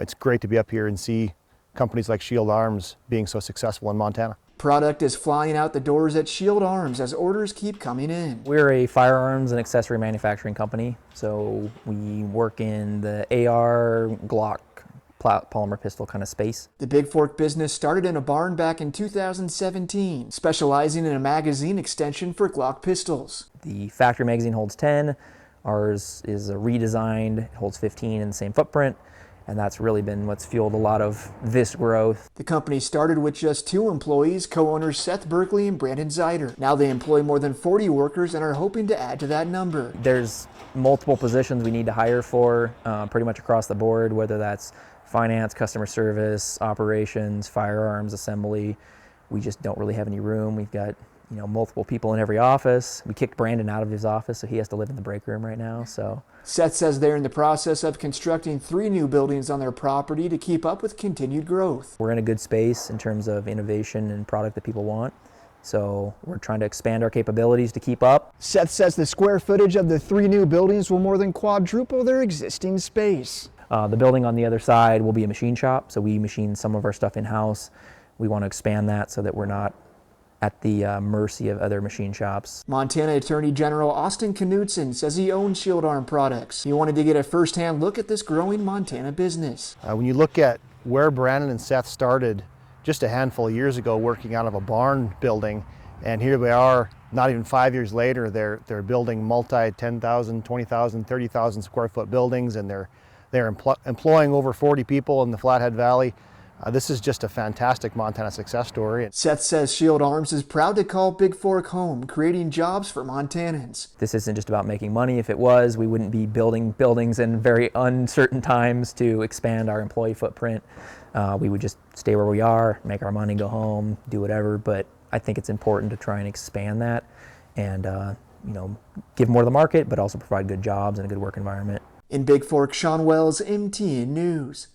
It's great to be up here and see companies like Shield Arms being so successful in Montana. Product is flying out the doors at Shield Arms as orders keep coming in. We're a firearms and accessory manufacturing company, so we work in the AR, Glock, polymer pistol kind of space. The Bigfork Business started in a barn back in 2017, specializing in a magazine extension for Glock pistols. The factory magazine holds 10, ours is a redesigned, holds 15 in the same footprint. And that's really been what's fueled a lot of this growth. The company started with just 2 employees, co-owners Seth Berkeley and Brandon Zeider. Now they employ more than 40 workers and are hoping to add to that number. There's multiple positions we need to hire for pretty much across the board, whether that's finance, customer service, operations, firearms, assembly. We just don't really have any room. We've got multiple people in every office. We kicked Brandon out of his office, so he has to live in the break room right now. So Seth says they're in the process of constructing 3 new buildings on their property to keep up with continued growth. We're in a good space in terms of innovation and product that people want. So we're trying to expand our capabilities to keep up. Seth says the square footage of the 3 new buildings will more than quadruple their existing space. The building on the other side will be a machine shop, so we machine some of our stuff in-house. We want to expand that so that we're not at the mercy of other machine shops. Montana Attorney General Austin Knudsen says he owns Shield Arm products. He wanted to get a first-hand look at this growing Montana business. When you look at where Brandon and Seth started just a handful of years ago working out of a barn building, and here we are not even 5 years later, they're building multi 10,000, 20,000, 30,000 square foot buildings, and they're employing over 40 people in the Flathead Valley. This is just a fantastic Montana success story. Seth says Shield Arms is proud to call Bigfork home, creating jobs for Montanans. This isn't just about making money. If it was, we wouldn't be building buildings in very uncertain times to expand our employee footprint. We would just stay where we are, make our money, go home, do whatever. But I think it's important to try and expand that and give more to the market, but also provide good jobs and a good work environment. In Bigfork, Sean Wells, MTN News.